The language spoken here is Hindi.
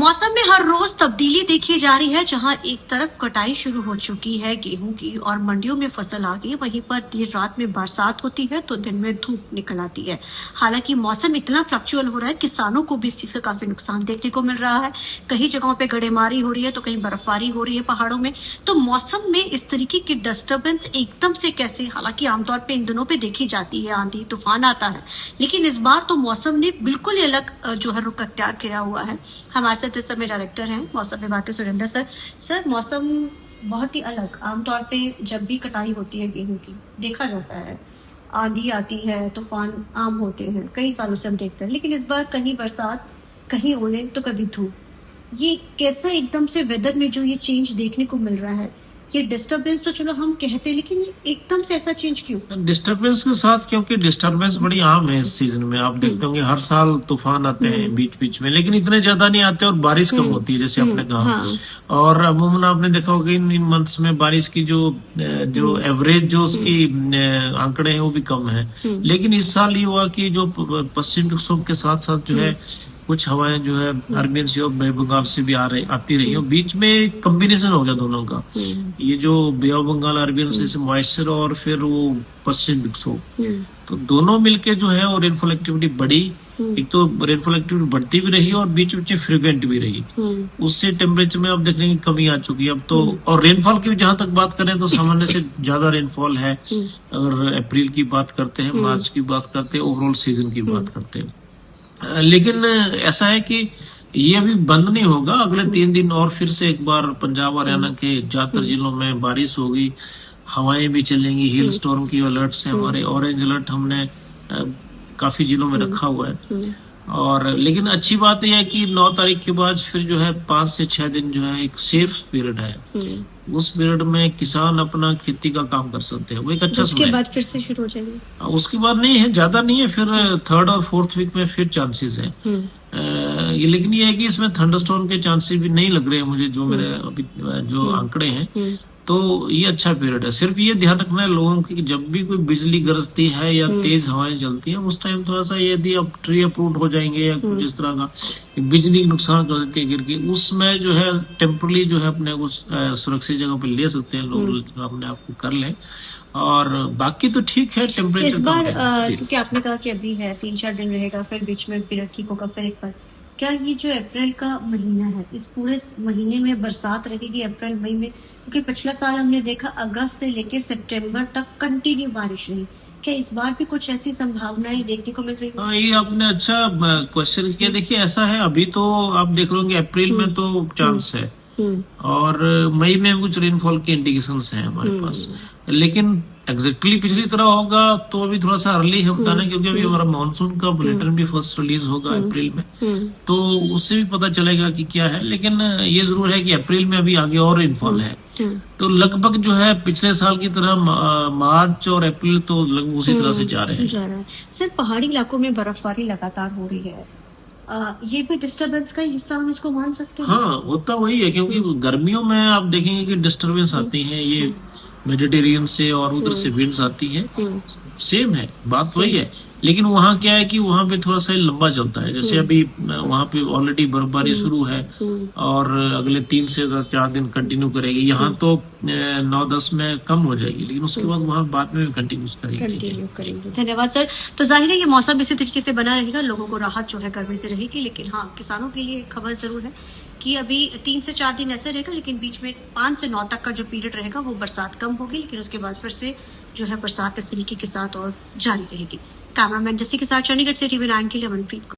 मौसम में हर रोज तब्दीली देखी जा रही है। जहां एक तरफ कटाई शुरू हो चुकी है गेहूं की और मंडियों में फसल आ गई, वहीं पर देर रात में बरसात होती है तो दिन में धूप निकल आती है। हालांकि मौसम इतना फ्लक्चुअल हो रहा है, किसानों को भी इस चीज का काफी नुकसान देखने को मिल रहा है। कई जगहों पे गड़ेमारी हो रही है तो कहीं बर्फबारी हो रही है पहाड़ों में। तो मौसम में इस तरीके की डिस्टर्बेंस एकदम से कैसे, हालांकि आमतौर पर इन दिनों पे देखी जाती है, आंधी तूफान आता है, लेकिन इस बार तो मौसम ने बिल्कुल ही अलग जो है रुख अख्तियार किया हुआ है। हमारे साथ इस समय डायरेक्टर हैं मौसम विभाग के सुरेंद्र सर। सर, मौसम बहुत ही अलग, आमतौर पे जब भी कटाई होती है गेहूं की देखा जाता है, आंधी आती है, तूफान आम होते हैं, कई सालों से हम देखते हैं, लेकिन इस बार कहीं बरसात, कहीं ओले तो कभी धूप। ये कैसा एकदम से वेदर में जो ये चेंज देखने को मिल रहा है, ये डिस्टर्बेंस तो चलो हम कहते हैं, लेकिन एकदम से ऐसा चेंज क्यों? डिस्टर्बेंस के साथ, क्योंकि डिस्टर्बेंस बड़ी आम है इस सीजन में। आप देखते होंगे हर साल तूफान आते हैं बीच बीच में, लेकिन इतने ज्यादा नहीं आते और बारिश कम होती है, जैसे आपने कहा। हाँ। और अमूमन आपने देखा होगा इन मंथ्स में बारिश की जो एवरेज जो उसकी आंकड़े हैं वो भी कम है। लेकिन इस साल ये हुआ कि जो पश्चिम विक्षोभ के साथ साथ जो है कुछ हवाएं जो है अरबियन सी और बे बंगाल से भी आती रही और बीच में कॉम्बिनेशन हो गया दोनों का। ये जो बे ऑफ बंगाल अरबियन से मॉइस्चर और फिर वो पश्चिम विक्षोभ, तो दोनों मिलके जो है और रेनफॉल एक्टिविटी बढ़ी। एक तो रेनफॉल एक्टिविटी बढ़ती भी रही और बीच बीच में फ्रिक्वेंट भी रही। उससे टेम्परेचर में अब देखने की कमी आ चुकी है अब तो। और रेनफॉल की जहां तक बात करें तो सामान्य से ज्यादा रेनफॉल है। अगर अप्रैल की बात करते हैं, मार्च की बात करते हैं, ओवरऑल सीजन की बात करते हैं, लेकिन ऐसा है कि ये अभी बंद नहीं होगा। अगले 3 दिन और फिर से एक बार पंजाब हरियाणा के ज्यादातर जिलों में बारिश होगी, हवाएं भी चलेंगी, हिल स्टॉर्म की अलर्ट्स हैं हमारे। ऑरेंज अलर्ट हमने काफी जिलों में रखा हुआ है। और लेकिन अच्छी बात यह है कि 9 तारीख के बाद फिर जो है 5 से 6 दिन जो है एक सेफ पीरियड है। उस पीरियड में किसान अपना खेती का काम कर सकते हैं, वो एक अच्छा समय है। उसके बाद फिर से शुरू हो जाएगी। उसके बाद नहीं है, ज्यादा नहीं है, फिर 3rd और 4th वीक में फिर चांसेस है। लेकिन ये है कि इसमें थंडरस्टॉर्म के चांसेस भी नहीं लग रहे हैं मुझे, जो मेरे अभी जो आंकड़े हैं। तो ये अच्छा पीरियड है। सिर्फ ये ध्यान रखना है लोगों की कि जब भी कोई बिजली गरजती है या तेज हवाएं चलती हैं, उस टाइम थोड़ा सा यदि अब ट्री अपरूट हो जाएंगे या कुछ इस तरह का बिजली नुकसान कर देती है गिर के, उसमें जो है टेम्परली जो है अपने को सुरक्षित जगह पे ले सकते हैं लोग, अपने आप को कर लें। और बाकी तो ठीक है टेम्परेचर। इस बार क्योंकि आपने कहा कि अभी है 3-4 दिन रहेगा, फिर बीच में पीरियड ठीक होगा, फिर एक बार क्या ये जो अप्रैल का महीना है, इस पूरे महीने में बरसात रहेगी अप्रैल मई में? क्योंकि पिछला साल हमने देखा अगस्त से लेकर सितंबर तक कंटिन्यू बारिश रही। क्या इस बार भी कुछ ऐसी संभावनाएं देखने को मिल रही है? हाँ, ये आपने अच्छा क्वेश्चन किया। देखिए ऐसा है, अभी तो आप देख रहे होंगे अप्रैल में तो चांस है और मई में कुछ रेनफॉल के इंडिकेशंस हैं हमारे पास, लेकिन एग्जैक्टली पिछली तरह होगा तो अभी थोड़ा सा अर्ली है बताना, क्योंकि अभी हमारा मानसून का बुलेटिन भी फर्स्ट रिलीज होगा अप्रैल में, तो उससे भी पता चलेगा कि क्या है। लेकिन ये जरूर है कि अप्रैल में अभी आगे और रेनफॉल है, तो लगभग जो है पिछले साल की तरह मार्च और अप्रैल तो लगभग उसी तरह से जा रहे हैं। सिर्फ पहाड़ी इलाकों में बर्फबारी लगातार हो रही है, ये भी डिस्टर्बेंस का हिस्सा हम इसको मान सकते हैं? हाँ, होता वही है, क्योंकि गर्मियों में आप देखेंगे कि डिस्टर्बेंस आती है, ये मेडिटेरियन से और उधर से विंड्स आती है। सेम है, बात वही है। लेकिन वहाँ क्या है कि वहाँ पे थोड़ा सा लंबा चलता है। जैसे अभी वहाँ पे ऑलरेडी बर्फबारी शुरू है और अगले 3 से 4 दिन कंटिन्यू करेगी। यहाँ तो 9-10 में कम हो जाएगी, लेकिन उसके बाद वहाँ बाद में कंटिन्यू करेंगे। धन्यवाद सर। तो जाहिर है ये मौसम इसी तरीके से बना रहेगा, लोगों को राहत जो है गर्मी से रहेगी। लेकिन हाँ, किसानों के लिए खबर जरूर है कि अभी 3 से 4 दिन ऐसे रहेगा, लेकिन बीच में 5 से 9 तक का जो पीरियड रहेगा वो बरसात कम होगी, लेकिन उसके बाद फिर से जो है बरसात इस तरीके के साथ और जारी रहेगी। कैमरामैन जैसे के साथ चंडीगढ़ से TV9 के लिए अमनप्रीत।